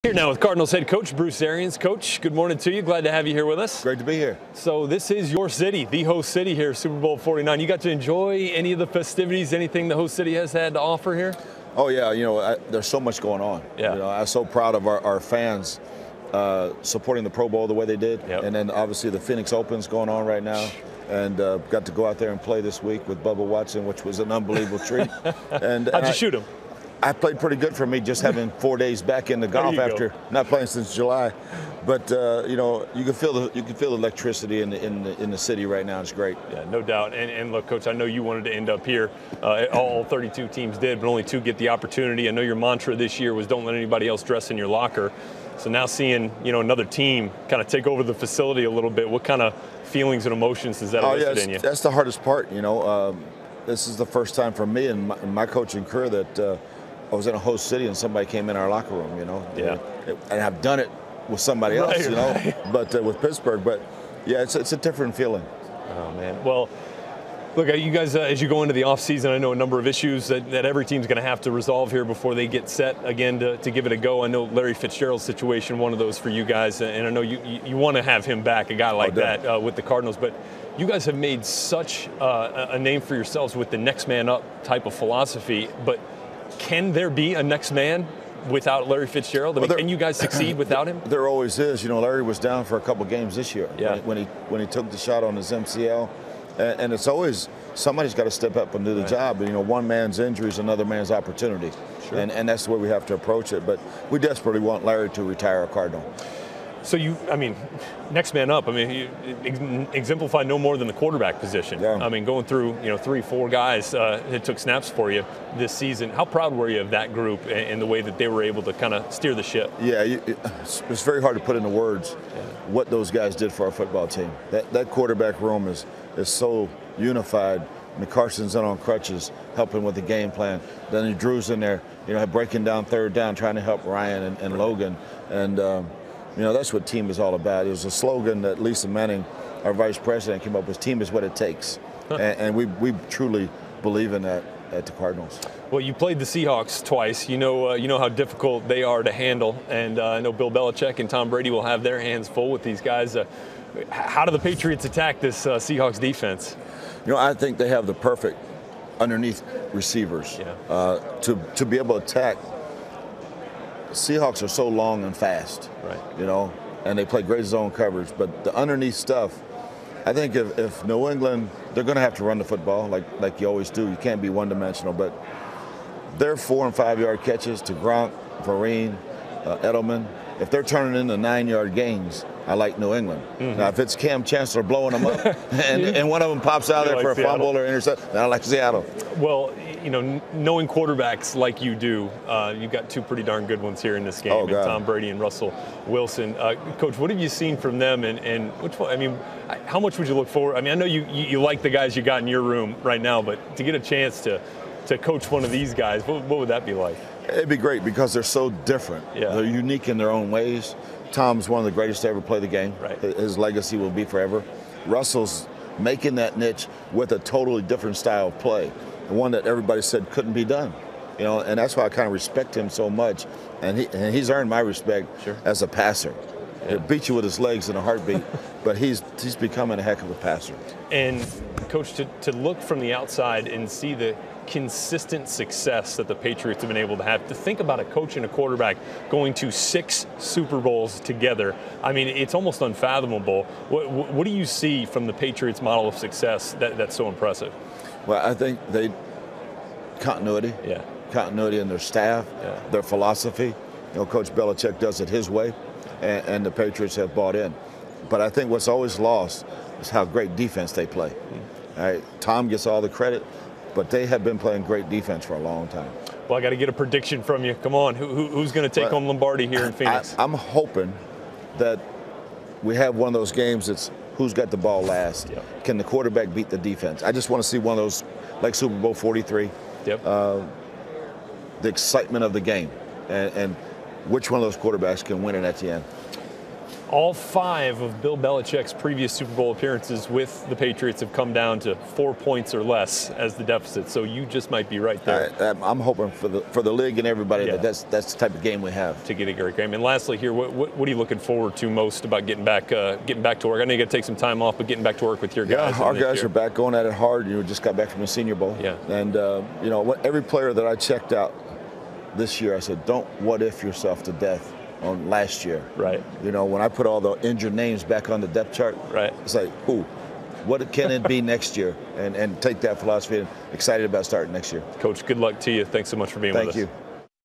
Here now with Cardinals head coach Bruce Arians. Coach, good morning to you. Glad to have you here with us. Great to be here. So this is your city, the host city here, Super Bowl 49. You got to enjoy any of the festivities, anything the host city has had to offer here? Oh yeah, there's so much going on. Yeah. I'm so proud of our fans supporting the Pro Bowl the way they did. Yep. And then obviously the Phoenix Open's going on right now. And got to go out there and play this week with Bubba Watson, which was an unbelievable treat. How'd you shoot him? I played pretty good for me, just having 4 days back in the golf after not playing since July. But you can feel the electricity in the city right now. It's great. Yeah, no doubt. And look, Coach, I know you wanted to end up here. All 32 teams did, but only 2 get the opportunity. I know your mantra this year was don't let anybody else dress in your locker. So now seeing another team kind of take over the facility a little bit, what kind of feelings and emotions does that elicit in you? That's the hardest part. This is the first time for me in my coaching career that. I was in a host city and somebody came in our locker room, Yeah. And I've done it with somebody else, Right. but with Pittsburgh. But yeah, it's a different feeling. Oh man. Well, look, you guys, as you go into the offseason, I know a number of issues that every team's going to have to resolve here before they get set again to give it a go. I know Larry Fitzgerald's situation, one of those for you guys, and I know you want to have him back, a guy like that with the Cardinals, but you guys have made such a name for yourselves with the next man up type of philosophy, but can there be a next man without Larry Fitzgerald? I mean, can you guys succeed without him? There always is. Larry was down for a couple games this year when he took the shot on his MCL, and it's always somebody's got to step up and do the job. One man's injury is another man's opportunity, and that's the way we have to approach it. But we desperately want Larry to retire a Cardinal. So next man up. You exemplify no more than the quarterback position. Yeah. Going through 3-4 guys that took snaps for you this season. How proud were you of that group and the way that they were able to kind of steer the ship? Yeah, it's very hard to put into words what those guys did for our football team. That quarterback room is so unified. Carson's in on crutches, helping with the game plan. Then Drew's in there, breaking down third down, trying to help Ryan and Logan. And that's what team is all about. It was a slogan that Lisa Manning, our vice president, came up with. Team is what it takes. And we truly believe in that at the Cardinals. Well, you played the Seahawks twice. You know how difficult they are to handle. And I know Bill Belichick and Tom Brady will have their hands full with these guys. How do the Patriots attack this Seahawks defense? I think they have the perfect underneath receivers to be able to attack. Seahawks are so long and fast, right? And they play great zone coverage. But the underneath stuff, I think if New England, they're going to have to run the football like you always do. You can't be one-dimensional. But their 4- and 5-yard catches to Gronk, Vereen, Edelman, if they're turning into 9-yard gains, I like New England. Now, if it's Cam Chancellor blowing them up and one of them pops out there for a fumble or interception, then I like Seattle. Well, knowing quarterbacks like you do, you've got 2 pretty darn good ones here in this game, Tom Brady and Russell Wilson. Coach, what have you seen from them, and which one? How much would you look forward? I know you like the guys you got in your room right now, but to get a chance to coach one of these guys, what would that be like? It'd be great because they're so different. Yeah. They're unique in their own ways. Tom's one of the greatest to ever play the game. Right. His legacy will be forever. Russell's making that niche with a totally different style of play, the one that everybody said couldn't be done. And that's why I kind of respect him so much, and he's earned my respect as a passer. Yeah. He'll beat you with his legs in a heartbeat, but he's becoming a heck of a passer. And Coach, to look from the outside and see the consistent success that the Patriots have been able to have, to think about a coach and a quarterback going to 6 Super Bowls together, it's almost unfathomable. What do you see from the Patriots' model of success that's so impressive? Well, I think continuity in their staff, their philosophy. Coach Belichick does it his way, and the Patriots have bought in. But I think what's always lost is how great defense they play. All right, Tom gets all the credit, but they have been playing great defense for a long time. Well, I got to get a prediction from you. Come on, who's going to take home Lombardi here in Phoenix? I'm hoping that we have one of those games that's who's got the ball last. Yep. Can the quarterback beat the defense? I just want to see one of those, like Super Bowl 43. Yep. The excitement of the game, and which one of those quarterbacks can win it at the end. All 5 of Bill Belichick's previous Super Bowl appearances with the Patriots have come down to 4 points or less as the deficit. So you just might be right there. I'm hoping for the league and everybody that's the type of game we have to get a great game. And lastly, here, what are you looking forward to most about getting back to work? I know you got to take some time off, but getting back to work with your guys. Yeah, our guys are back going at it hard. Just got back from the Senior Bowl. Yeah. And every player that I checked out this year, I said, don't what if yourself to death on last year. Right. When I put all the injured names back on the depth chart, right, it's like, what can it be next year? And take that philosophy and excited about starting next year. Coach, good luck to you. Thanks so much for being with us. Thank you.